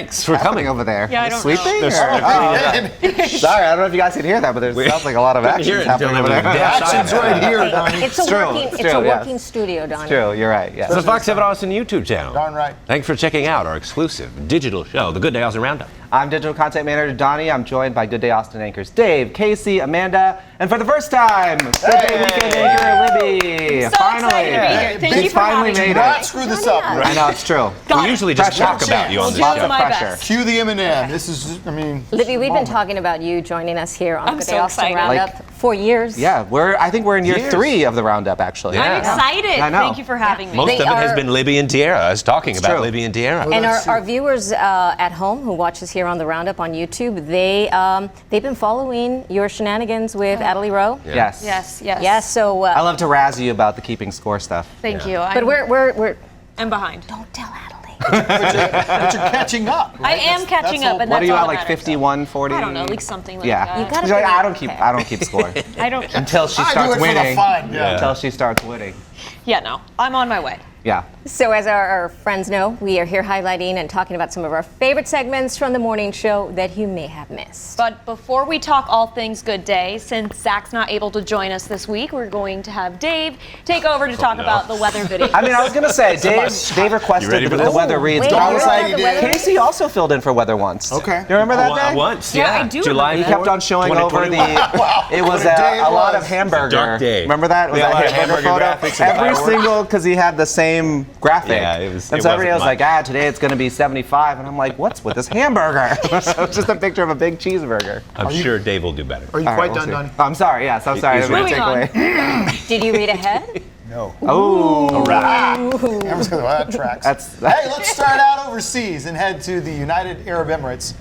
Thanks for coming over there. Yeah, I don't sleeping? know. Sorry, I don't know if you guys can hear that, but there sounds like a lot of action happening over there. The action's right here, Donny. It's a working studio, Donny. It's true, you're right. Yes. It's the Fox 7 Austin YouTube channel. Darn right. Thanks for checking out our exclusive digital show, The Good Day Austin Roundup. I'm digital content manager Donny. I'm joined by Good Day Austin anchors Dave, Casey, Amanda, and for the first time, Good Day Weekend anchor Libby. So excited to be here. Thank you for having me. Do not screw this up. Right? I know, it's true. We usually just talk about you on this Lots show. of my pressure. best. Cue the M&M. This is, I mean... Libby, we've been talking about you joining us here on I'm Good so Day Austin excited. Roundup for years. Yeah, I think we're in year 3 of the roundup, actually. Yeah. I'm excited. I know. Thank you for having me. Most of it has are- been Libby and Tierra. I was talking about true. Libby and Tierra. And our viewers at home who watch us here on the Roundup on YouTube, they've been following your shenanigans with Adelie Rowe. Yes. Yes. Yes, so I love to razz you about the keeping score stuff. Thank you. but we're I'm behind. don't tell Adelie. But you're catching up. I am catching up, and What that's are you all at, that like matters. 51, 40? I don't know, like something like Yeah. that. You gotta She's like, be I don't keep score. I don't. Until she I do starts it for the winning. fun. Yeah. Until she starts winning. Yeah, no. I'm on my way. Yeah. So as our friends know, we are here highlighting and talking about some of our favorite segments from the morning show that you may have missed. But before we talk all things Good Day, since Zach's not able to join us this week, we're going to have Dave take over to talk about the weather video. I mean, I was gonna say, Dave requested ready the for this? weather reads, Wait, but I was you're like, on the weather read? Casey also filled in for weather once. Okay. You remember that day? Once, Yeah, yeah. I do July He remember kept on showing over the. 2021. It was What a day it a lot was. of hamburger. It's a dark day. Remember that? Was Yeah, a lot that of hamburger hamburger photo? graphics and Every fireworks. single, because he had the same graphic. Yeah, it And so wasn't everybody was much. like, today it's gonna be 75, and I'm like, what's with this hamburger? So it's just a picture of a big cheeseburger. I'm sure Dave will do better. Are you All right, quite we'll done, see. Donny? I'm sorry. Yes, I'm sorry. I He's didn't mean to Moving take away. Did you read ahead? No. Oh, That tracks. That's- Hey, let's start out overseas and head to the United Arab Emirates.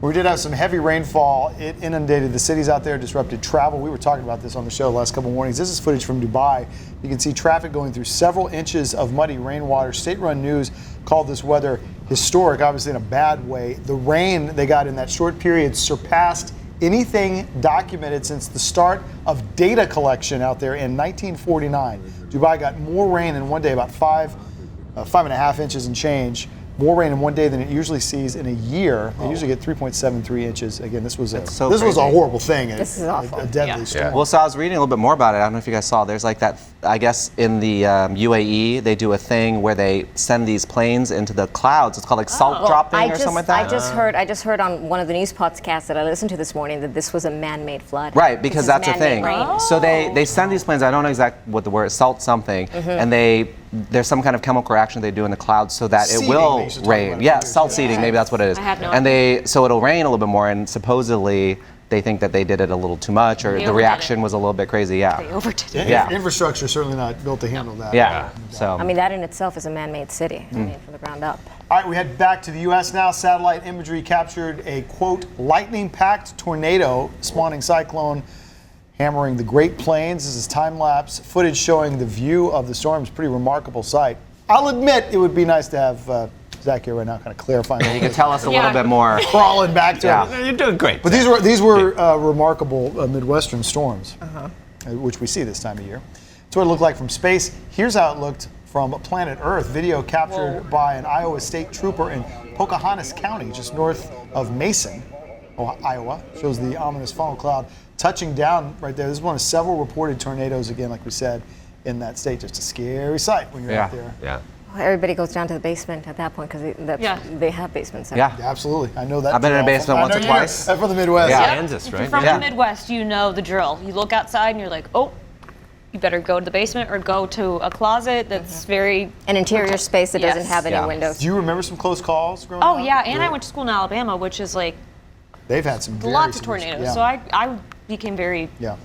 We did have some heavy rainfall. It inundated the cities out there, disrupted travel. We were talking about this on the show the last couple mornings. This is footage from Dubai. You can see traffic going through several inches of muddy rainwater. State-run news called this weather historic, obviously in a bad way. The rain they got in that short period surpassed anything documented since the start of data collection out there in 1949. Dubai got more rain in one day, about 5.5 inches and change. More rain in one day than it usually sees in a year. They usually get 3.73 inches. Again, this was a crazy. horrible thing. This is awful. A deadly storm. Well, so I was reading a little bit more about it. I don't know if you guys saw. There's like that. I guess in the UAE they do a thing where they send these planes into the clouds. It's called like salt dropping or something like that. I just heard on one of the news podcasts that I listened to this morning that this was a man-made flood. Right, because This is that's the thing. man-made rain. So they send these planes. I don't know exactly what the word is, salt something, and there's some kind of chemical reaction they do in the clouds so that Seeding, it will they used to talk rain. about it Yeah, for salt years. seeding. Maybe that's what it is. I had no And so it'll rain a little bit more, and supposedly they think that they did it a little too much, or They the overdid reaction it. was a little bit crazy. Yeah. They overdid it. Yeah. Infrastructure is certainly not built to handle that. Yeah. So. I mean, that in itself is a man-made city. I mean, from the ground up. All right, we head back to the U.S. now. Satellite imagery captured a, quote, lightning-packed tornado spawning cyclone hammering the Great Plains. This is time-lapse footage showing the view of the storm. It's a pretty remarkable sight. I'll admit it would be nice to have Zach here right now kind of clarifying. You can tell us a little bit more. Crawling back to Yeah. it. You're doing great. But these were remarkable Midwestern storms, which we see this time of year. It's what it looked like from space. Here's how it looked from planet Earth. Video captured by an Iowa state trooper in Pocahontas County, just north of Mason, Iowa. Shows the ominous funnel cloud touching down right there. This is one of several reported tornadoes, again, like we said, in that state. Just a scary sight when you're out there. Yeah. Well, everybody goes down to the basement at that point because they have basements. There. Yeah. Absolutely. I know that. I've been in a drill. basement I once know or you're twice. from the Midwest. Yeah. Kansas, If you're right? from Yeah. the Midwest, you know the drill. You look outside and you're like, oh, you better go to the basement or go to a closet that's very... An interior space that doesn't Yes. have any Yeah. windows. Do you remember some close calls growing up? Oh, yeah, and I went to school in Alabama, which is like They've had some very lots of severe- tornadoes. Yeah. So I became very... Yeah.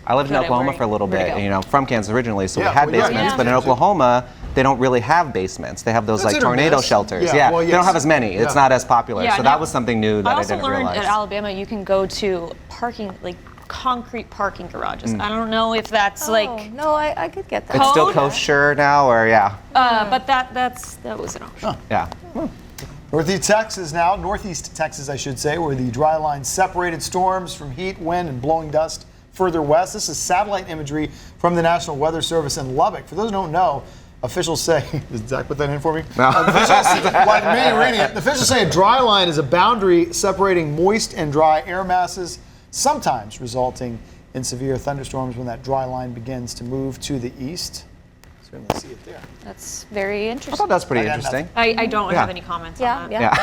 I lived in Good at Oklahoma where- for a little where to bit, go. you know, from Kansas originally, so Yeah, we had well, yeah, basements. yeah. But in Oklahoma, they don't really have basements. They have those That's like hit or tornado miss. shelters. Yeah, Yeah, well, they don't yes. have as many. It's Yeah. not as popular. Yeah, so no. that was something new that I also didn't learned realize. at Alabama you can go to parking, like concrete parking garages. I don't know if that's like... no, I could get that. It's still Code? kosher now, or yeah, But that was an option. yeah. Northeast Texas, I should say, where the dry line separated storms from heat, wind, and blowing dust further west. This is satellite imagery from the National Weather Service in Lubbock. For those who don't know, Officials say, did Zach put that in for me? No. Like me reading it, the officials say a dry line is a boundary separating moist and dry air masses, sometimes resulting in severe thunderstorms when that dry line begins to move to the east. Certainly see it there. That's very I interesting. thought that was pretty I got interesting. I don't Yeah. have any comments on that. Yeah.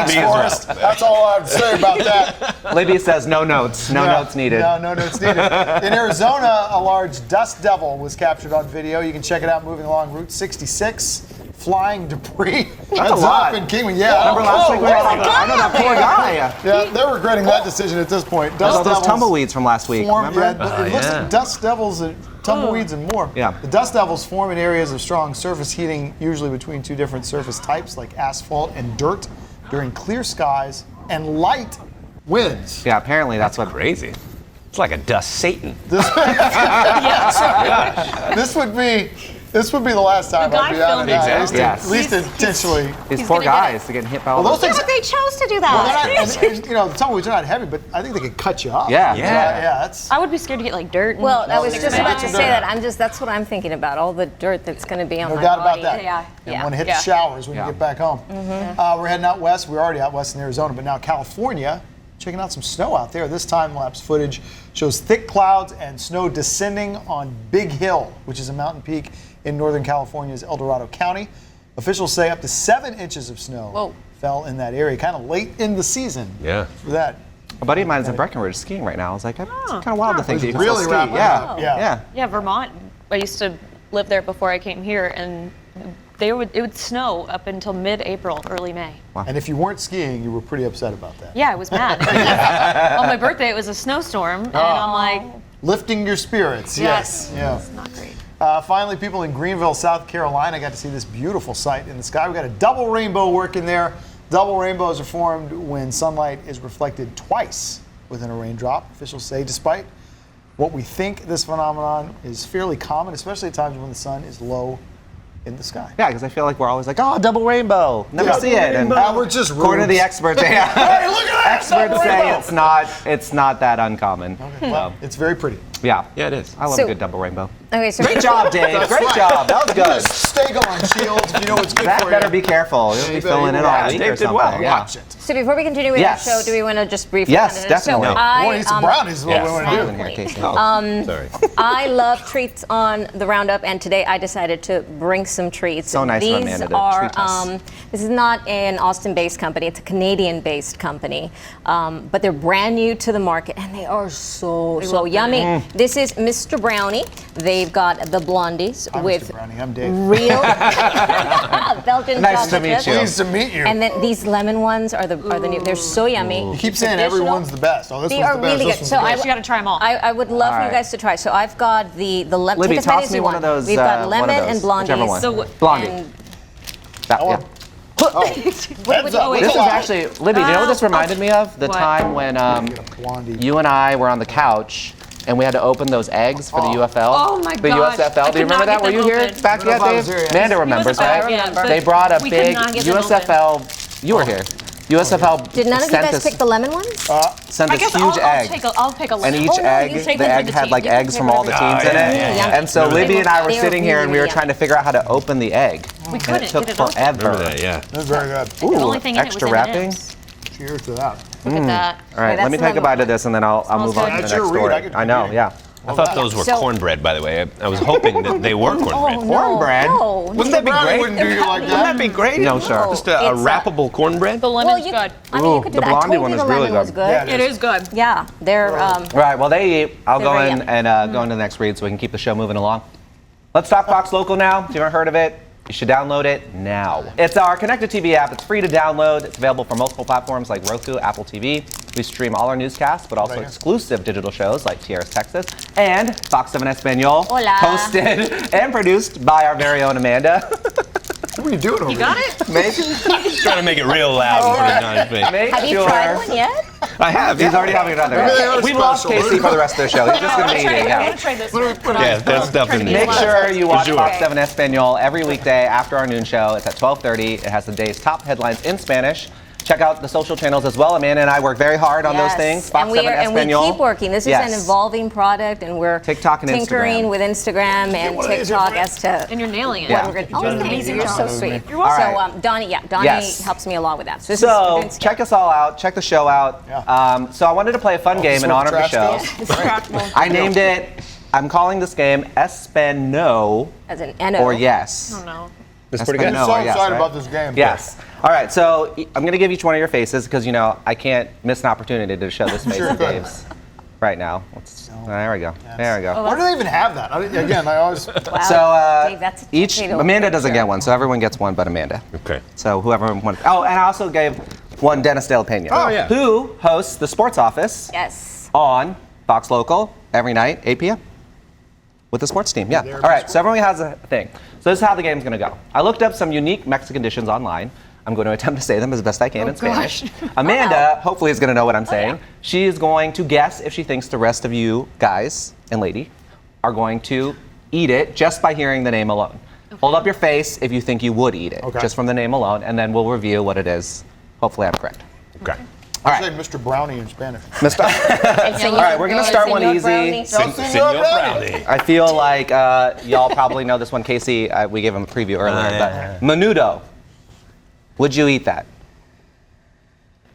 Thanks, Forrest. That's all I have to say about that. Libby says no notes. No notes needed. No notes needed. In Arizona, a large dust devil was captured on video. You can check it out moving along Route 66. Flying debris. That's a lot. In Kingman. Yeah. Remember last week we were talking about, I know that poor guy. Yeah, they're regretting that decision at this point. All those tumbleweeds from last week, remember? Yeah, it looks like dust devils, and tumbleweeds, and more. Yeah. The dust devils form in areas of strong surface heating, usually between two different surface types, like asphalt and dirt, during clear skies and light winds. Yeah, apparently that's what. Crazy. It's like a dust Satan. This would be the last time The guy I'd be out of filming that. Exactly. Yes. At least intentionally. These He's poor gonna get guys, they're getting hit by all Well, those. those things. They chose to do Well, that. they're not, the tumbleweeds are not heavy, but I think they could cut you up. Yeah. Yeah. That's. I would be scared to get like dirt. And Well, I was just Expensive. about to say that. That's what I'm thinking about. All the dirt that's going to be on No my doubt body. about that. Yeah. And when it hits Yeah. the showers when Yeah. you get back home. We're heading out west. We're already out west in Arizona, but now California, checking out some snow out there. This time-lapse footage shows thick clouds and snow descending on Big Hill, which is a mountain peak in Northern California's El Dorado County. Officials say up to 7 inches of snow fell in that area, kind of late in the season. Yeah. For that. A buddy of mine is in Breckenridge skiing right now. I was like, it's kind of wild to think that you can Really still ski. rapid. Yeah. Yeah. Yeah, Vermont. I used to live there before I came here, and it would snow up until mid-April, early May. And if you weren't skiing, you were pretty upset about that. Yeah, I was mad. On my birthday, it was a snowstorm, and I'm like, Lifting your spirits. Yes. Yeah. it's not great. Finally, people in Greenville, South Carolina got to see this beautiful sight in the sky. We got a double rainbow working there. Double rainbows are formed when sunlight is reflected twice within a raindrop. Officials say, despite what we think, this phenomenon is fairly common, especially at times when the sun is low in the sky. Yeah, because I feel like we're always like, oh, double rainbow. Never see it. And We're just according to the rubes. experts, Hey, look at that! experts Double say rainbow! it's not that uncommon. Well, it's very pretty. Yeah. Yeah, it is. I love So- a good double rainbow. Okay, so Great job, Dave. That's Great right. job. That was good. Just stay going, Shields, if you know what's good Zach for better you. be careful. You'll be you filling in better- all yeah, week Dave or did something. well. Yeah. Watch it. So before we continue with Yes. the show, do we want to just briefly? Yes, definitely. So I want to eat some brownies is what we want to In do. here, Casey. Sorry. I love treats on the Roundup, and today I decided to bring some treats. So nice of These Amanda to are, treat us. this is not an Austin-based company; it's a Canadian-based company, but they're brand new to the market, and they are so yummy. This is Mr. Brownie. They've got the blondies I'm with Mr. Brownie. I'm Dave. real Belgian Nice to chocolate meet chips. you. Pleased to meet you. And then these lemon ones are the new. They're so yummy. You keep saying everyone's the best. Oh, this They one's are the best. really This good. one's So the I best. You got to try them all. I would love for you right. guys to try. So I've got the lemon. Libby, take as many toss as me you one want. of those, We've got one of lemon those, and blondies. whichever one. So Blondie. And That, yeah. Heads up. wait, This is Hold on. actually, Libby, do you know what this reminded me of? The What? time when Blondie. you and I were on the couch and we had to open those eggs for the UFL. Oh my The gosh. USFL. I Do you could remember not that? get Were you them here open. back I don't know yet, if I Dave? was here, yes. Amanda remembers, He wasn't right? back yet, but They brought a we could big not get them USFL. You were here. USFL did none of you sent guys us, pick the lemon ones? sent I us guess huge I'll eggs. pick a And lemon. each Oh, no, egg, you take the one egg for the had team. like You can eggs pick from all the whatever teams in yeah, it. yeah, yeah. And so Remember Libby that? and I were They are sitting here and we really were trying to figure out how to open the egg. We And couldn't it took get it open. forever. Remember that, yeah. That's very good. Ooh, The only thing in it extra was wrapping. M&Ms. Cheers to that. Look at that. All right, Okay, let me that's take a the bite lemon of this and then I'll move on to the That's next your read. story. I could I know, read it. yeah. I thought those were So- cornbread, by the way. I was hoping that they were cornbread. Cornbread? No. Wouldn't that be Brownie great? wouldn't do you like Wouldn't that that. be great? No, sir. Just a It's, wrappable cornbread? The Well, lemon's you, good. I mean, you Ooh, could do the that. I blondie told one you is the really lemon was good. good. Yeah, It is good. Yeah, they're. All right, well, they eat. I'll go very in yummy. and go into the next read so we can keep the show moving along. Let's talk Fox Local now. If you haven't heard of it, you should download it now. It's our connected TV app. It's free to download. It's available for multiple platforms like Roku, Apple TV. We stream all our newscasts, but also exclusive digital shows like TRS Texas and Fox 7 Espanol, Hola. hosted and produced by our very own Amanda. What are you doing over You got there? it? Make, Trying to make it real loud and put it on his face. make Have you sure. tried one yet? I have. He's already having another. Maybe they are We lost special. Casey for the rest of the show. He's just going to be eating. I'm Yeah. gonna try this. Yeah, there's stuff in there. Make sure you watch Sure. Fox 7 Espanol every weekday after our noon show. It's at 12:30. It has the day's top headlines in Spanish. Check out the social channels as well. Amanda and I work very hard on those things. Fox 7 and we Espanol. keep working. This is an evolving product, and we're TikTok and tinkering Instagram. with Instagram and one of these, TikTok your as to And you're nailing it. Yeah. what we're going to. Oh, amazing you're job. so sweet. You're welcome. So Donny, Donny Yes. helps me a lot with that. So, this So is check us all out. Check the show out. Yeah. So I wanted to play a fun game in so honor of the trash show. goes? I named it. I'm calling this game Espano as an NO. or Yes. Oh, no. That's pretty good. I'm No, so or yes, excited right? about this game. Yes. All right. So I'm going to give each one of your faces because I can't miss an opportunity to show this face Sure of could. Dave's right now. There we go. There we go. Why do they even have that? I always. Wow. So Dave, that's a each potato Amanda doesn't picture. get one, so everyone gets one but Amanda. Okay. So whoever wants. Oh, and I also gave one Dennis Dale Pena. Oh, yeah. Who hosts the Sports Office Yes. on Fox Local every night, 8 p.m. with the sports team. Yeah. All right. So everyone has a thing. So this is how the game's going to go. I looked up some unique Mexican dishes online. I'm going to attempt to say them as best I can in Spanish. Amanda, hopefully, is going to know what I'm saying. yeah. She is going to guess if she thinks the rest of you guys and lady are going to eat it just by hearing the name alone. Hold up your face if you think you would eat it, Okay. just from the name alone, and then we'll review what it is. Hopefully, I'm correct. Okay. All I right. say Mr. Brownie in Spanish. Mr. All right, we're going to start one easy. Senor Brownie. I feel like y'all probably know this one. Casey, we gave him a preview earlier. But menudo. Would you eat that?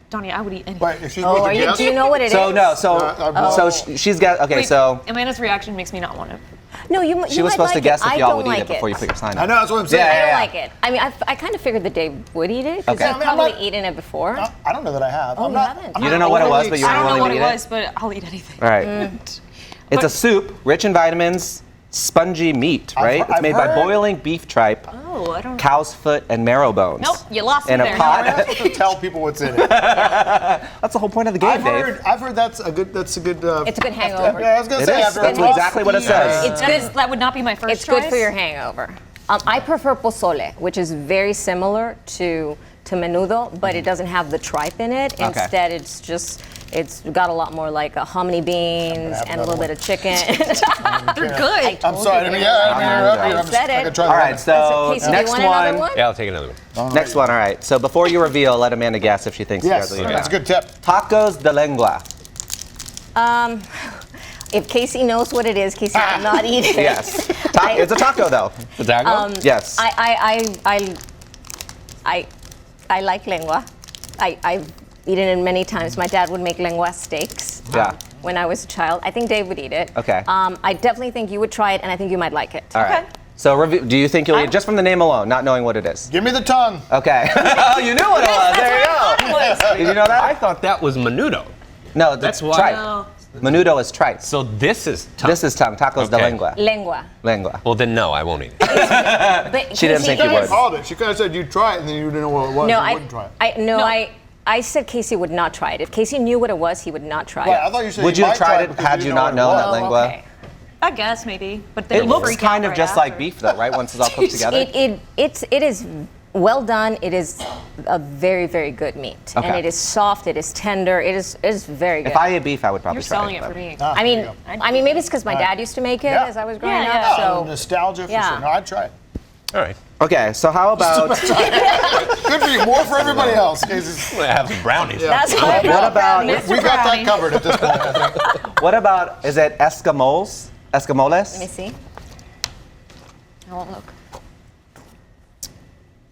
Donnie, I would eat anything. But if she's Oh, with the guest, do you know what it is? So no, Oh. she's got. Okay, Wait, so Amanda's reaction makes me not want to. No, you she was might supposed to like guess it. if I y'all don't would eat like it before you put your sign I up. know that's what I'm saying. Yeah, I yeah, don't yeah. like it. I mean, I kind of figured that Dave would eat it because Okay. I've I mean, I'm probably not- eaten it before. I don't know that I have. Oh, I'm you not, haven't? I'm You not don't know what it was, overly but you I were don't know willing what to it eat was, but I'll eat anything. All right. It's a soup rich in vitamins, spongy meat, right? It's I've made by heard- boiling beef tripe, Oh, I don't. cow's foot, and marrow bones. Nope, you lost in me a there. pot. I'm supposed to tell people what's in it. That's the whole point of the game, Dave. I've heard that's a good. It's a good hangover. Yeah, I was gonna It say is. after That's a rough exactly what it eat, says. It's good. That would not be my first It's good choice. for your hangover. I prefer pozole, which is very similar to menudo, but it doesn't have the tripe in it. Okay. Instead, it's got a lot more like hominy beans have and a little another bit of chicken. They're good. I'm sorry. I mean, I I'm said it. All right, so Casey, do you next want another one? Yeah, I'll take another one. Next one, all right. So before you reveal, let Amanda guess if she thinks Yes, you guys will eat that's a that. good tip. Tacos de lengua. If Casey knows what it is, Casey will not eat it. Yes. It's a taco, though. The taco? Yes. I like lengua. I've eaten it many times. My dad would make lengua steaks. Yeah. When I was a child, I think Dave would eat it. Okay. I definitely think you would try it, and I think you might like it. All right. Okay. So do you think you'll eat just from the name alone, not knowing what it is? Give me the tongue. Okay. Oh, you knew what it was. There you go. Did you know that? I thought that was menudo. No, That's why- tripe. No. Menudo is tripe. So this is tongue. This is tongue. Tacos de Okay. lengua. Lengua. Lengua. Well, then no, I won't eat it. But She didn't Casey- think you You would. called it. She could have said you'd try it, and then you didn't know what it was. No, you wouldn't try it. No, No. I said Casey would not try it. If Casey knew what it was, he would not try Right, it. I thought you said Would you you have might tried try it because had didn't you know not what known it that was. lengua? Okay. I guess maybe, but then It you looks freak kind out of right just like after. beef, though, right? Once it's all cooked together. It is well done. It is a very, very good meat. Okay. And it is soft, it is tender, it is very good. If I ate beef, I would probably You're try selling it but- for me. Ah, I mean, there you go. I mean, maybe it's because my dad used to make it Yeah. as I was growing Yeah, up. yeah. So Nostalgia for Yeah. sure. No, I'd try it. All right. Okay, so how about Good for you. More for everybody else. Casey's- I'm gonna have some brownies. that's what what about Mr. We got that Brownie. covered at this point, I think. what about is it Eskimos? Eskimoles? Let me see. I won't look.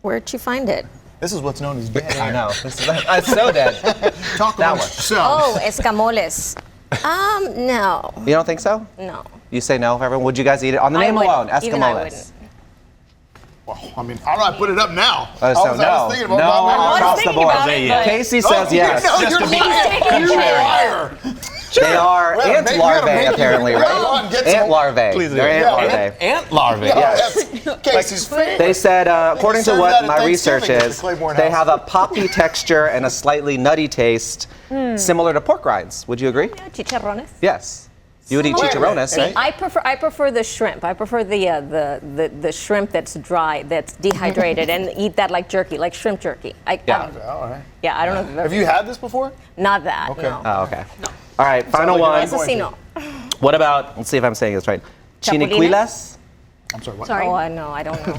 Where'd you find it? This is what's known as dead I air. know. It's so dead. Talk That amongst one. yourselves. Oh, escamoles. No. You don't think so? No. You say no, everyone. Would you guys eat it on the I name wouldn't. alone? Even I Eskimoles. wouldn't. Well, I mean, how do I put it up now? So I was no, thinking no, about was across the thinking board. about it, but- Casey says yes. No, Just you're to be lying. You're a liar. They are Well, ant maybe you gotta larvae, make it. apparently, Go right? on, get Ant some. larvae. Please do. They're ant Yeah. larvae. Ant larvae. Yes. That's Casey's favorite. They said, according to serve what that at my research Thanksgiving at the is, Claiborne they house. have a poppy texture and a slightly nutty taste, similar to pork rinds. Would you agree? Chicharrones. Yes. You would eat Wait, chicharrones, wait. right? I prefer the shrimp. I prefer the shrimp that's dry, that's dehydrated, and eat that like jerky, like shrimp jerky. Yeah. All right. Yeah, I don't know if you've ever. Have you had this before? Not that. Okay. No. Oh, okay. All right, final like one. you're not going Asesino. What about, let's see if I'm saying this right. Chapulines? Chinicuilas? I'm sorry, what? Sorry. Oh, I know. I don't know.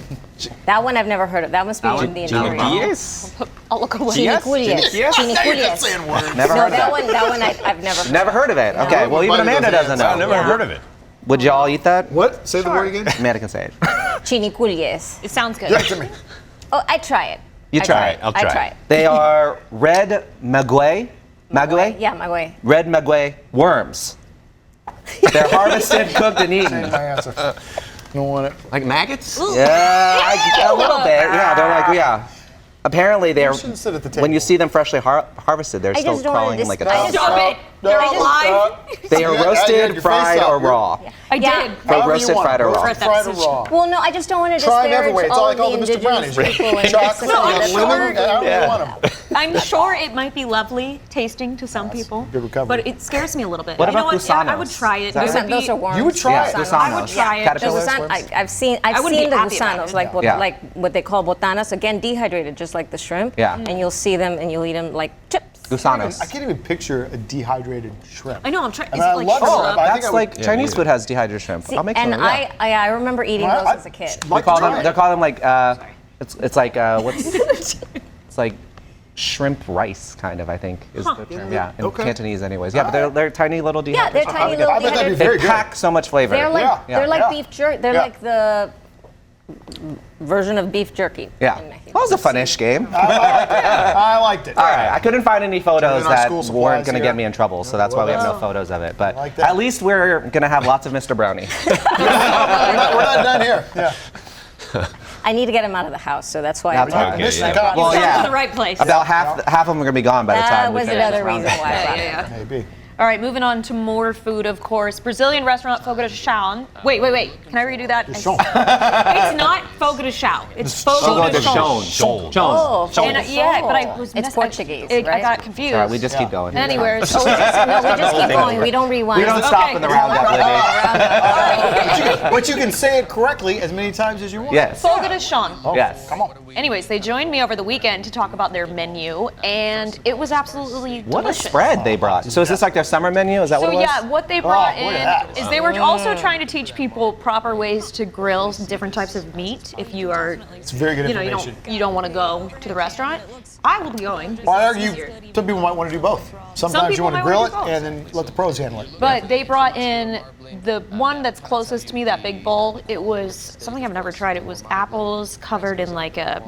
That one I've never heard of. That must be in the interior. Chilaquiles? I'll look away. Chinicuillas. Now you're not Chinicuillas. saying words. Never No, heard that that. one I've never heard. Never heard of it. Okay, well, even Amanda doesn't I've know. never heard of it. Would y'all eat that? What? Say the word again. Amanda can say it. Chinicuillas. It sounds good. Give it to me. Oh, I try it. You I try it. I'll I try try it. it. They are red maguey. Maguey? Yeah, my way. Red maguey worms. They're harvested, cooked, and Change eaten. my answer. Don't want it. Like maggots? Yeah, a little bit. Yeah, they're like, yeah. Apparently, they're shouldn't sit at the when you table. see them freshly harvested, they're I still just don't crawling understand. like a I child. just- Stop it. They're alive. They are Yeah, you had roasted, your fried, face up. or raw. I Yeah. did. They're However you roasted, want it. fried, or raw. Roasted, fried, or raw. Well, no, I just don't want to Try them disparage every way. It's all like all of the the Mr. Brownies. indigenous people in Chocolate, Mexico. No, I'm That's sure- all lemon, I don't Yeah. want them. I'm sure it might be lovely tasting to some people, good recovery. but it scares me a little bit. What You know about Yeah, I gusanos? would try it. Is that It would right? be- Those are worms. You would try Yeah, it. gusanos. I would try it. The Caterpillars, gusan- worms? I've seen I wouldn't be the happy about gusanos, it. like Yeah. what they call botanas, again dehydrated, just like the shrimp. Yeah. And you'll see them and you'll eat them like chips. Gusanos. I can't even picture a dehydrated shrimp. I know. I'm trying. I Is mean, I it like love shrimp? shrimp. I think That's I would- like Yeah, Chinese me food has dehydrated shrimp. See, I'll make and some. Yeah. I remember eating Well, those as a kid. They Like call to try them. it. They're calling them like it's like what's it's like shrimp rice kind of, I think is the term. Yeah, in Okay. Cantonese anyways. Yeah, but they're tiny little Yeah, they're dehydrated. tiny I little bet that'd be dehydrated. very They good. pack so much flavor. They're like Yeah. they're like Yeah. beef jerky. They're Yeah. like the version of beef jerky. Yeah. in Mexico. That was a fun-ish game. I liked it. All right, I couldn't find any photos Turning our that school weren't supplies going to here. get me in trouble, so that's why we have no photos of it. But like that. at least we're going to have lots of Mr. Brownie. We're not done here. Yeah. I need to get him out of the house, so that's why That's I'm okay, Mission yeah. accomplished. Well, Come yeah. to the right place. About half of them are going to be gone by the That time we was finish another this round. reason why I brought it. Yeah. Maybe. All right, moving on to more food, of course. Brazilian restaurant Fogo de Chão. Wait. Can I redo that? Chão. It's not Fogo de Chão. It's Fogo de Chão. Oh, And, yeah, but I was It's mess- Portuguese, I right? got confused. All right, we just keep going. Anyways, we just keep going. We don't rewind. We don't stop Okay. in the roundup, Libby. But you can say it correctly as many times as you want. Yes. Fogo de Chão. Yes. Come on. Anyways, they joined me over the weekend to talk about their menu, and it was absolutely What delicious. a spread they brought. So is this like their summer menu? Is that So what it was? yeah, what they brought boy, in that. is they were also trying to teach people proper ways to grill different types of meat. If you are, It's very good you information. don't want to go to the restaurant. I will be going. Why It's argue? easier. Some people might want to do both. Sometimes you people want to might grill wanna it do both. and then let the pros handle it. But they brought in the one that's closest to me, that big bowl. It was something I've never tried. It was apples covered in like a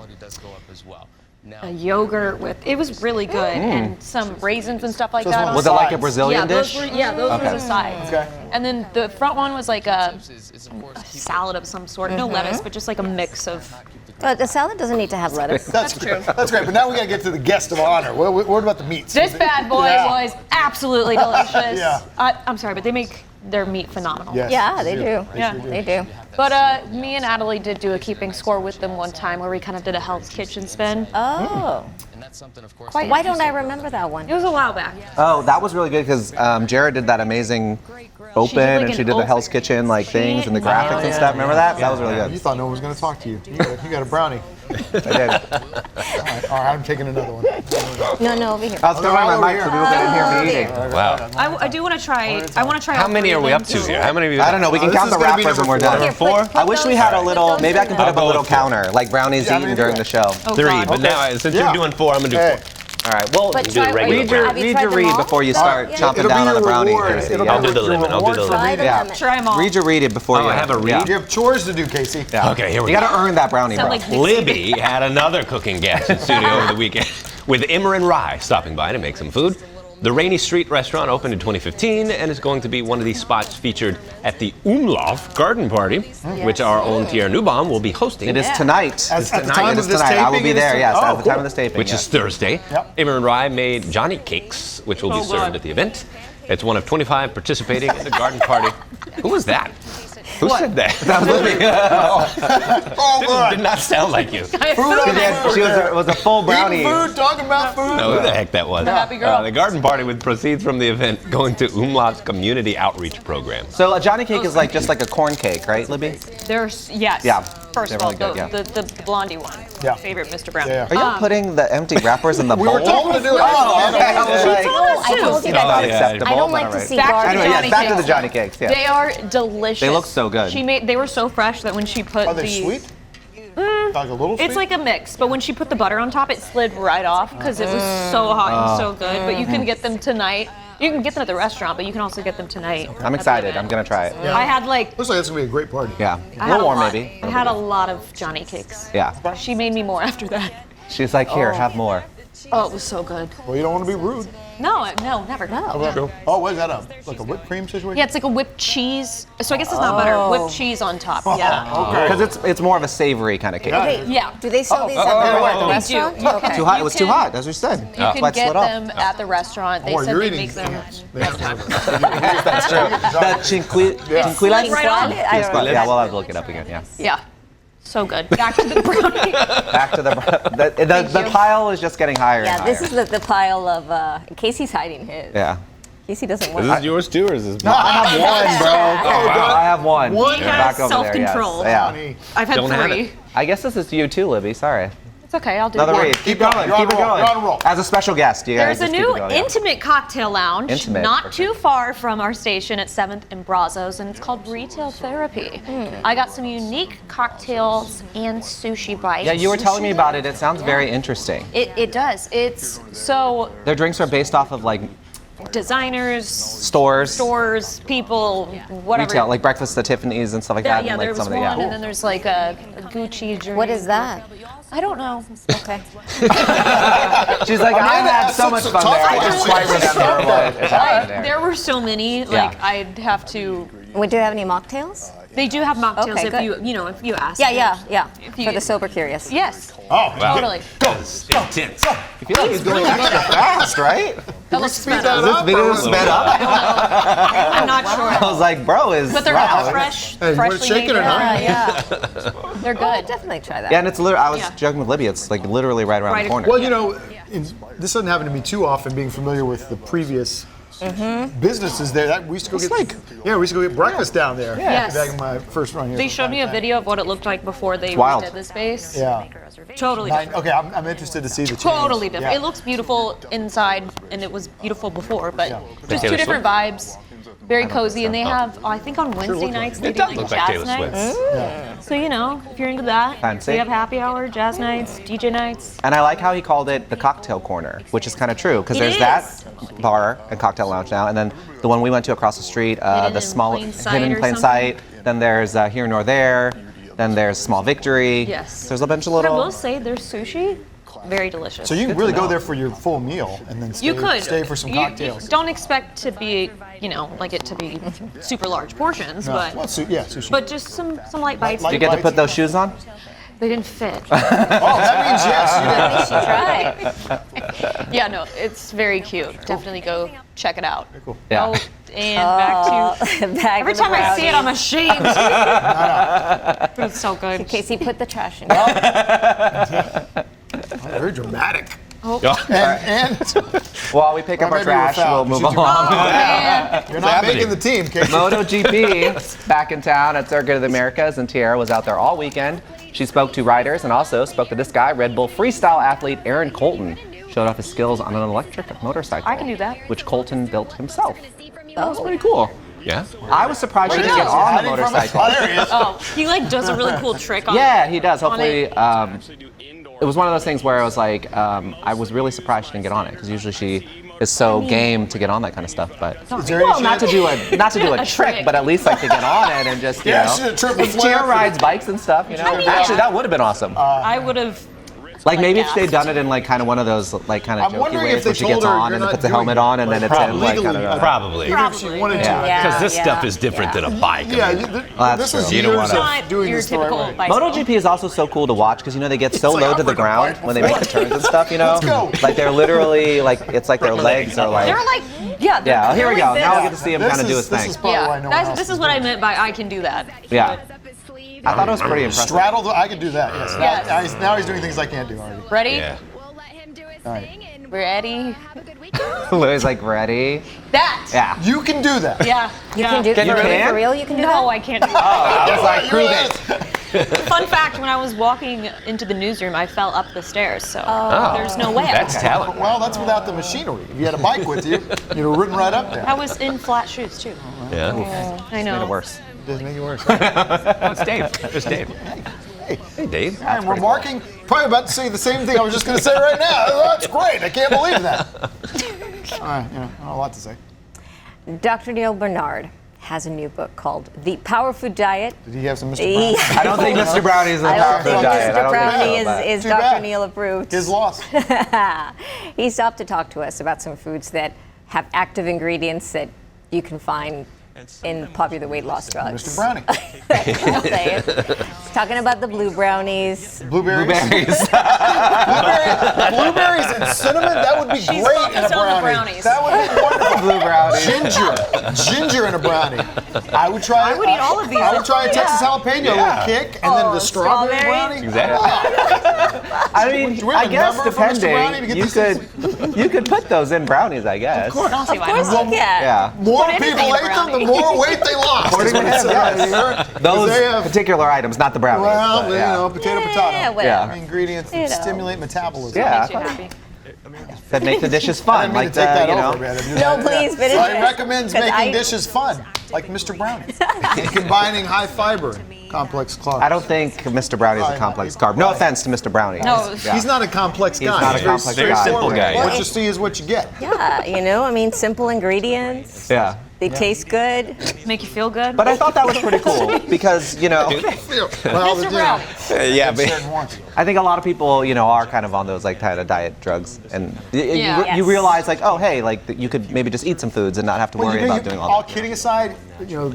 yogurt with. It was really good, and some raisins and stuff like So it's that. one on of Was the it like a sides. Brazilian those dish? were the sides. Okay. And then the front one was like a salad of some sort. No lettuce, but just like a mix of. The salad doesn't need to have lettuce. That's true. That's great. But now we got to get to the guest of honor. What about the meats? This bad boy Yeah. was absolutely delicious. Yeah. I'm sorry, but they make their meat phenomenal. Yes, Yeah, they do. Yeah. They do. But me and Adelie did do a keeping score with them one time where we kind of did a Hell's Kitchen spin. Oh. Why don't I remember that one? It was a while back. Oh, that was really good because Jared did that amazing open like and an she did the open- Hell's Kitchen like things and the graphics and yeah, stuff. Remember that? That was really You good. thought no one was going to talk to you. You got a brownie. I did. All right, I'm taking another one. No, over here. I was throwing over my mic here. so people couldn't hear me eating. Wow. I do want to try. I want to try. How all many three are of we them. up to here? How many of you? I don't know. We can this count is the gonna be wrappers when we're number done. four. Put I wish we those- had a put little. those Maybe I in can there. put up a I'll go little with four. counter like brownies Yeah, eaten maybe during that. the show. Oh, Three, God. but now since Yeah. you're doing four, I'm gonna do Hey. four. All right. Well, But do try, the regular read your have you read tried your them read all? before you start yeah. chomping It'll down be on the your brownie. reward. Casey. It'll Yeah. I'll do the your lemon, I'll do reward the for lemon. reading. Yeah. Try them all. Read your read it before you. I have a read? You have chores to do, Casey. Yeah. Okay, here we You go. got to earn that brownie, Sound bro. like Dixie. Libby had another cooking guest in studio over the weekend with Immer and Rye stopping by to make some food. The Rainy Street restaurant opened in 2015 and is going to be one of these spots featured at the Umlauf Garden Party, which our own Pierre Newbaum will be hosting. It is tonight. At the tonight. time It of is this tonight. taping, I will be it is there. to- Yes, Oh, at the time of this taping. which yes. is Thursday. Yep. Immer and Rye made Johnny cakes, which will be served at the event. It's one of 25 participating in the garden party. Who was that? Who said that? That was Libby. Oh, Did not sound like you. Food on the She was a full brownie. Eating food, talking about food. No, who the heck that was? The happy girl. The garden party with proceeds from the event going to Umlauf's community outreach program. So a Johnny cake is like just like a corn cake, right, Libby? There's yes. Yeah, First they're of all, really good, the blondie one. Yeah. favorite Mr. Brownie. Yeah. Are you putting the empty wrappers in the bowl? We were told to do it. Oh, okay. I was like, I told you not that. acceptable. I don't but like to alright. see Back to garbage. Anyway, Johnny yes, back to the cakes. Johnny cakes. Yeah. They are delicious. They look so good. They were so fresh that when she put Are they sweet? Like a little sweet? It's like a mix, but when she put the butter on top, it slid right off because it was so hot and so good. But you can get them tonight. You can get them at the restaurant, but you can also get them tonight. I'm excited. I'm gonna try it. I had like Looks like it's gonna be a great party. Yeah, I a had little warm lot. maybe. I had a lot of Johnny cakes. Yeah. She made me more after that. She's like, here, have more. Oh, it was so good. Well, you don't want to be rude. No, never. No. Oh, what is that? Like a whipped cream situation? Yeah, it's like a whipped cheese. So I guess it's not butter. Whipped cheese on top. Yeah. Okay. Because it's more of a savory kind of cake. Yeah. Yeah. Do they sell these at the restaurant? They do. Okay. Too hot. You It was too can- hot. As we said. You That's why can it get slid off. them at the restaurant. They Boy, said you're they eating. make them. That's true. The chinquila. Right on. I don't know. Yeah, we'll have to look it up again. Yeah. Yeah. So good. Back to the brownie. Back to the pile is just getting higher. Yeah, and this higher. is the pile of Casey's hiding his. Yeah. Casey doesn't want Is this yours too, or is this I have one, bro. I have one. One? He Back has over there, yes. self-control. Yeah. I've had Don't have 3. it. I guess this is you too, Libby. Sorry. It's okay. I'll do Another it. read. Keep going. You're on Keep it a roll. going. You're on a roll. As a special guest, you guys There's a just keep it new going, yeah. intimate cocktail lounge, Intimate, not for too sure. far from our station at 7th and Brazos, and it's called Retail Therapy. I got some unique cocktails and sushi bites. Yeah, you were telling me about it. It sounds very interesting. It does. It's so Their drinks are based off of like designers, stores, people, whatever. retail, like breakfast at Tiffany's and stuff like that. Yeah, and like there was some of one, the, and then there's like a Gucci drink. What is that? I don't know. Okay. She's like, I had so much fun there. I just quite remember what happened there. There were so many. Like I'd have to. Wait, do you have any mocktails? They do have mocktails Okay, if good. if you ask. Yeah. you- For the sober curious. Yes. Oh, Totally. Intense. I feel like he's going extra fast, right? That looks speed sped that up. This up. video sped up. I'm not I sure. was like, bro, is But they're wow. fresh, Hey, you want it freshly shaken made. or not? Yeah. They're I'll good. definitely try that. Yeah, and it's literally, I was Yeah. joking with Libby, it's like literally right around Right the corner. Well, you know, this doesn't happen to me too often. Being familiar with the previous businesses there, we used to go get we used to go get breakfast down there. Yes. Back in my first run here. They showed me a video of what it looked like before they wild. redid the space. Yeah. Totally different. Okay, I'm interested to see the change. Totally different. Yeah. It looks beautiful inside, and it was beautiful before, but just Taylor two different vibes. Very cozy, and they have, I think on Wednesday nights, they do does like look like jazz Taylor nights. Swift. So, if you're into that, Fancy. they have happy hour, jazz nights, DJ nights. And I like how he called it the cocktail corner, which is kind of true, because It there's is. that bar and cocktail lounge now, and then the one we went to across the street, Hidden the in small Plain Sight hidden in or plain something. sight. Then there's Here Nor There. Then there's Small Victory. Yes. There's a bunch of But I will little. say their sushi, very delicious. So you can Good really to go know. there for your full meal and then stay, You could stay for some You cocktails. don't expect to be, like it to be super large portions, No. but Well, sushi. but just some light bites. Light You get to put those shoes on? They didn't fit. oh, that means yes. At least you try. Yeah, no, it's very cute. Definitely go check it out. Cool. Yeah. Oh, and back to. Back Every to the time I see it, I'm brownie. ashamed. But it's so good. Casey, put the trash in. Very dramatic. Oh, And While we pick up our maybe you were trash, we'll fouled. move You should- along. man. you're not happening? making the team, Casey. MotoGP back in town at Circuit of the Americas, and Tierra was out there all weekend. She spoke to riders and also spoke to this guy, Red Bull freestyle athlete Aaron Colton. Showed off his skills on an electric motorcycle. I can do that. Which Colton built himself. That was pretty cool. Yeah. I was surprised she Where'd didn't he get go? on the Hiding from us. motorcycle. Oh, there he is. Oh, he does a really cool trick on Yeah, he does. on Hopefully, it. it was one of those things where I was like, I was really surprised she didn't get on it because usually she is so game to get on that kind of stuff. But Is there any well, not to chance- do a A trick, trick. but at least like to get on it and just Yeah, she did a triple flip. Tierra rides bikes and stuff. Actually, that would have been awesome. I would have. like maybe if gassed. they'd done it in like kind of one of those like kind of I'm jokey wondering if ways they where she told gets her on you're and then not puts the doing helmet it, on and then like, it's in like legally, kind of. Probably. Even if she wanted to. Yeah. Because this stuff is different than a bike. Yeah, that's this is true. You don't years wanna- of doing your this the right typical way. bicycle. MotoGP is also so cool to watch because they get so It's like, low I'm to the gonna ground bike when they make the turns and stuff. Let's go. Like they're literally like it's like their legs are like. They're like, yeah. They're Yeah, here we go. like Now we this. get to see him This kind of do is- his this thing. is probably why no one else This is is what I doing meant by I can do that. Yeah. I thought it was pretty impressive. Straddle the, I could do that, yes. Yes. Now he's doing things I can't do already. Ready? Yeah. Ready? Louis like ready. That. Yeah. You can do that. Yeah. You can do Can you for, can? for real? You can do No, that? I can't do that. I was like, You're prove right. it. Fun fact, when I was walking into the newsroom, I fell up the stairs, so there's no way That's I talent. Well, that's without the machinery. If you had a bike with you, you'd have ridden right up there. I was in flat shoes, too. Yeah. I know. Made it worse. Doesn't make it worse. It's Dave. It's Dave. Hey, Dave. And we're marking, probably about to say the same thing I was just going to say right now. Oh, that's great. I can't believe that. All right, I have a lot to say. Dr. Neil Bernard has a new book called The Power Food Diet. Did he have some Mr. Brown? I don't think Mr. Brownie's in the I power don't food think diet. I Mr. don't Brownie think so, is Too Dr. bad. Neil approved. His loss. He stopped to talk to us about some foods that have active ingredients that you can find in popular weight loss drugs. Mr. Brownie. I'll say it. He's talking about the blue brownies. Blueberries. Blueberries. Blueberries and cinnamon, that would be She's great in a focused on the brownie. brownies. That would be wonderful. Blue brownie. Ginger in a brownie. I would try. I would eat all of these. I would try a Texas jalapeno, a little kick, and then the strawberry strawberry. brownie. Exactly. I mean, Do we have I a guess number for Mr. Brownie to depending, get you could put those in brownies, I guess. I don't see why Of course not. you can. Yeah. More Put anything people in a ate them, the brownie. more weight they lost. According is to what it him, said yes. right here. Those They have, particular items, not the brownies. well, but, you yeah. know, potato, Yeah, potato. whatever. Yeah. Ingredients that You know. stimulate metabolism. Yeah. Makes you happy. That make the dishes I fun, didn't mean like to take that you know. over, man. No, please finish So it. he recommends 'Cause making I- dishes fun, like Mr. Brownie, and combining high fiber and complex carbs. I don't think Mr. Brownie is a complex carb. No offense to Mr. Brownie. No. Yeah. He's not a complex guy. not a He's complex very guy. Simple guy, What yeah. you see is what you get. Yeah, you know, I mean, simple ingredients. Yeah. They taste good. Make you feel good. But I thought that was pretty cool because, you know, Well, Mr. Brownie. Yeah, but certain ones. I think a lot of people, you know, are kind of on those like kind of diet drugs, and Yeah. you Yes. realize like, oh, hey, like you could maybe just eat some foods and not have to worry about doing all that. kidding aside, you know,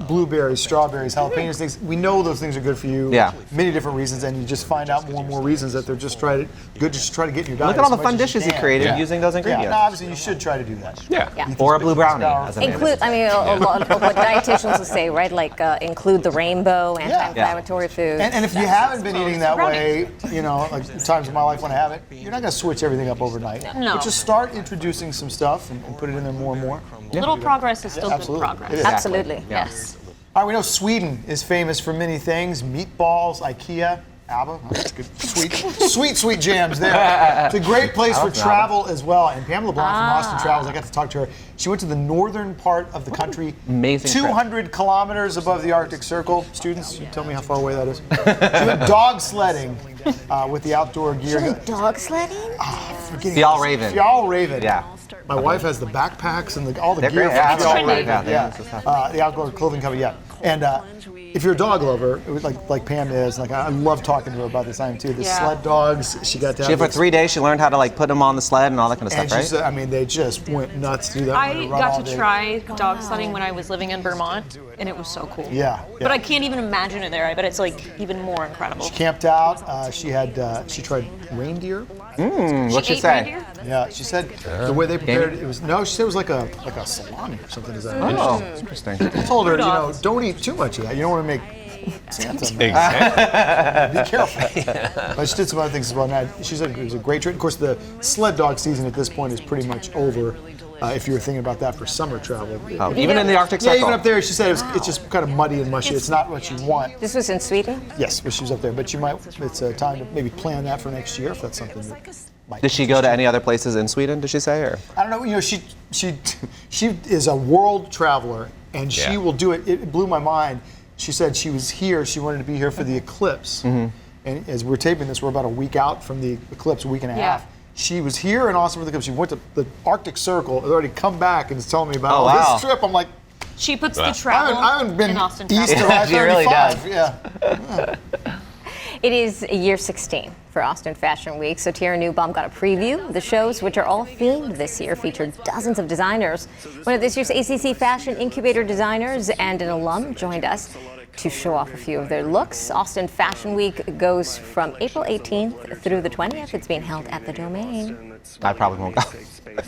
blueberries, strawberries, jalapenos, things. We know those things are good for you. Yeah. Many different reasons, and you just find out more and more reasons that they're just good. Just to try to get in your diet. Look at all as the much fun as you dishes he can. created Yeah. using those Yeah, ingredients. no, obviously you should try to do that. yeah. Or a blue brownie, as a Include, I mean, a lot of what dietitians will say, right? Like include the rainbow, anti-inflammatory foods. And if you haven't been eating that way, you know, like times in my life when I haven't, you're not going to switch everything up overnight. No. But just start introducing some stuff and put it in there more and more. Little progress is still absolutely. good progress. It is. Absolutely. Yes. All right, we know Sweden is famous for many things: meatballs, IKEA, ABBA. Oh, that's good. Sweet jams there. It's a great place for travel as well. And Pamela Blanc from Austin Travels, I got to talk to her. She went to the northern part of the country, Amazing trip. 200 kilometers above the Arctic Circle. Students, you tell me how far away that is. She went dog sledding with the outdoor gear. Dog sledding? Fjallraven. Fjallraven. Yeah. My wife has the backpacks and all the They're gear great. Yeah, from that's Fjallraven. trendy. Yeah, Yeah. The outdoor clothing company. Yeah. And if you're a dog lover, it was like Pam is, like I love talking to her about this. I am too. The Yeah. sled dogs. She got to have For this- 3 days, she learned how to like put them on the sled and all that kind of And stuff, she right? said, I mean, they just went nuts through that. I run got all to day. try dog sledding when I was living in Vermont, and it was so cool. Yeah. But I can't even imagine it there. I bet it's like even more incredible. Camped out. She tried reindeer. What'd she ate say? reindeer? Yeah, she said the way they prepared it, she said it was like a salami or something. Is that Oh, interesting. I told her, Rudolph. don't eat too much of that. You don't want to make Santa mad. Exactly. Be careful. But she did some other things as well. Now, she said it was a great trip. Of course, the sled dog season at this point is pretty much over. If you were thinking about that for summer travel. Oh, even in the Arctic Yeah, Circle. even up there, she said it's just kind of muddy and mushy. It's not what you want. This was in Sweden? Yes, but she was up there. But it's a time to maybe plan that for next year if that's something that might. Did she go to any other places in Sweden? Did she say, or? I don't know. You know, she is a world traveler, and she Yeah. will do it. It blew my mind. She said she was here. She wanted to be here for the eclipse. And as we're taping this, we're about a week out from the eclipse, a week and a Yeah. half. She was here in Austin for the eclipse. She went to the Arctic Circle, had already come back and is telling me about Oh, wow. this trip. I'm like, She puts Wow. the travel I haven't been in Austin east travel. of She really I-35. does. Yeah. It is year 16 for Austin Fashion Week, so Tara Newbaum got a preview of the shows, which are all themed this year, featured dozens of designers. One of this year's ACC Fashion Incubator designers and an alum joined us to show off a few of their looks. Austin Fashion Week goes from April 18th through the 20th. It's being held at the Domain. I probably won't go.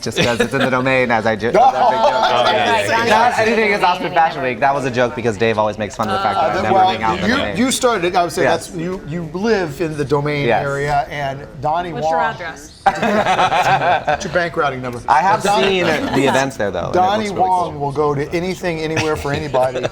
Just because it's in the Domain, as I just. Right, Not anything against Austin Fashion Week. That was a joke because Dave always makes fun of the fact that I never hang out in the Domain. you started it. I would say Yes. that's you live in the Domain Yes. area, and Donny What's Wong. your address? What's your bank routing number? I have seen the events there though. and it Donny looks really Wong cool. will go to anything, anywhere for anybody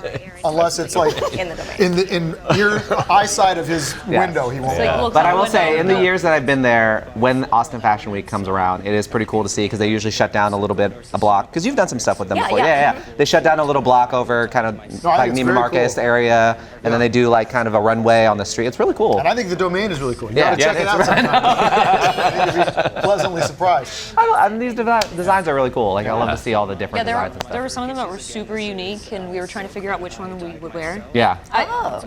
unless it's like In the domain. in your eyesight of his window, he won't. Like, looks But out I will the say, window. in the years that I've been there, when Austin Fashion Week comes around, it is pretty cool to see because they usually shut down a little bit, a block. Because you've done some stuff with them Yeah, before. yeah. They shut down a little block over kind of No, I like think it's Neiman very Marcus cool. area, and then they do like kind of a runway on the street. It's really cool. And I think the domain is really cool. You Yeah. gotta check it Yeah, out that's sometime. I think you'll be pleasantly surprised. These designs are really cool. Like I love to see all the different Yeah, designs and there stuff. were some of them that were super unique, and we were trying to figure out which one we would wear. Yeah.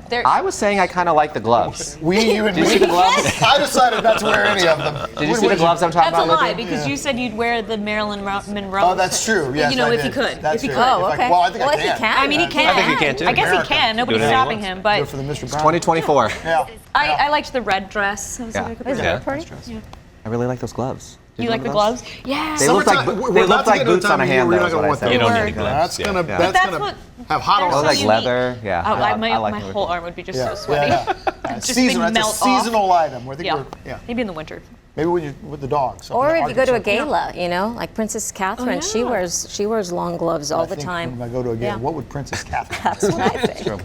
There- I was saying I kind of like the gloves. You and Did you me. see the gloves? I decided not to wear any of them. Did you see the gloves I'm talking That's a about? lie Libby? because you said you'd wear the Marilyn Monroe. Oh, that's true. Yes, you know, I if did. you could. That's if he true. could. Oh, If I- okay. well, I think I he can. can. I mean, he can. I think he can, too. I guess America. he can. Nobody's Do it stopping anyway. him. Do But it for the Mr. Brown. 2024. Yeah. I liked the red dress. I was Yeah. like, I could Is wear it Yeah. a party? I really like those gloves. You like the gloves? Yeah. They look like Summertime, we're they about look to like get to a boots time on a of year hand. where Though, you're is not what gonna I want said. You don't Word. need gloves. That's yeah. gonna But that's that's gonna what. have hot they're on. so Like unique. leather. Yeah. Oh, I my like them. whole arm would be just Yeah, so sweaty. Just Just seasonal. thing That's a melt off. seasonal item. I think Yeah. we're Maybe in the winter. maybe with the dogs. Or if you go to a game. gala, you know, like Princess Catherine, she yeah. wears long gloves all the time. When I go to a game, Yeah. what would Princess Catherine? That's what I think.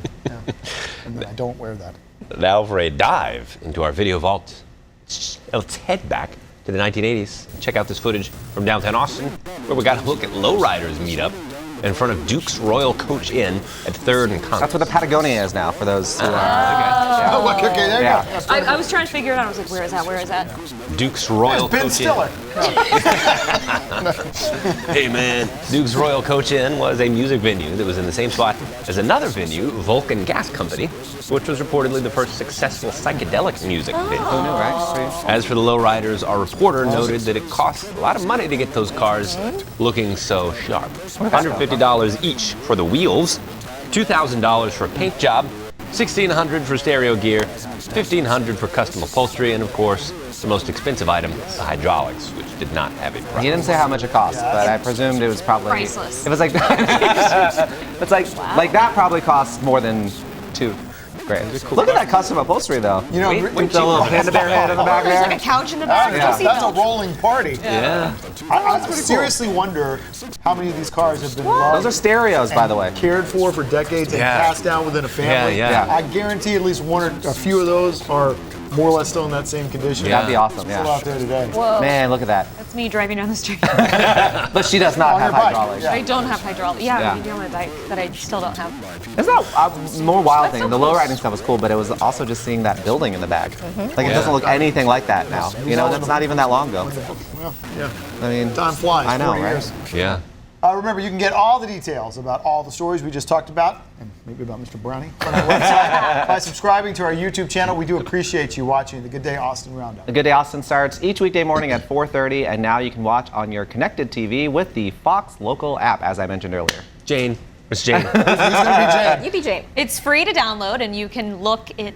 And then I don't wear that. Now for a dive into our video vault. Let's head back to the 1980s and check out this footage from downtown Austin, where we got a look at lowriders meetup in front of Duke's Royal Coach Inn at 3rd and Congress. That's where the Patagonia is now. For those who are. Oh, okay, there you Yeah. go. I was trying to figure it out. I was like, where is that? Where is that? Duke's Royal Ben Coach Stiller. Inn. Hey man, Duke's Royal Coach Inn was a music venue that was in the same spot as another venue, Vulcan Gas Company, which was reportedly the first successful psychedelic music venue. Who knew, right? As for the lowriders, our reporter noted that it costs a lot of money to get those cars looking so sharp. $150 each for the wheels, $2,000 for a paint job, $1,600 for stereo gear, $1,500 for custom upholstery, and of course, the most expensive item, the hydraulics, which did not have a price. He didn't say how much it cost, but I presumed it was probably Priceless. It was like it's like that probably costs more than $2,000. Look at that custom upholstery though. You know, With the little panda bear head on the back There's like a there. couch in the back. that's a rolling party. Yeah. I seriously wonder how many of these cars have been loved Those are stereos, by the way. and cared for decades and Yeah. passed down within a family. Yeah. Yeah. I guarantee at least one or a few of those are more or less still in that same condition. Yeah. That'd be awesome. Still Yeah. out there today. Whoa. Man, look at that. That's me driving down the street. But she does not On have your bike, hydraulics. yeah. I don't have hydraulic. Yeah, Yeah. maybe on my bike that I still don't have. It's not a more wild thing. so The cool. low riding stuff was cool, but it was also just seeing that building in the back. Like it doesn't look anything like that now. You know, that's not even that long ago. Well, yeah. I mean, Time flies. I know, 40 right? years. Yeah. Remember, you can get all the details about all the stories we just talked about, and maybe about Mr. Brownie, on our website by subscribing to our YouTube channel. We do appreciate you watching the Good Day Austin Roundup. The Good Day Austin starts each weekday morning at 4:30, and now you can watch on your connected TV with the Fox Local app, as I mentioned earlier. Jane. Miss Jane. Who's going to be Jane? You be Jane. It's free to download, and you can look it.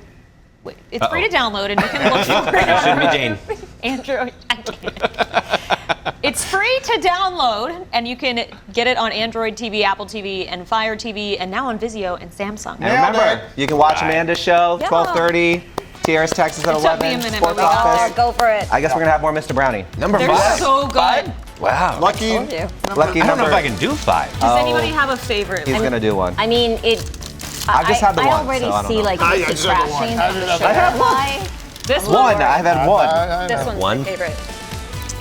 Wait, it's free to download, and you can look for it. Shouldn't be Jane. Android. I can't. It's free to download, and you can get it on Android TV, Apple TV, and Fire TV, and now on Vizio and Samsung. And Nailed remember, it. you can watch Right. Amanda's show, Yeah. 12:30, TRS Texas at It took me a 11, minute, Sports but we got Oh, Office. go for it. I guess we're gonna have more Mr. Brownie. Number They're 5. so good. Wow. Lucky. Told you. Lucky I don't know number. if I can do 5. Does anybody have a favorite? He's gonna do one. I mean, I've just had the I one, already so I don't see know. like I Mr. just had the one. Crashing. I did have I have one. Why? This One. I've had one. This one's One? my favorite.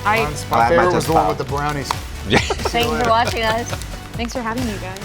I, My I favorite might was just the one pop. with the brownies. Thanks for watching us. thanks for having me, guys.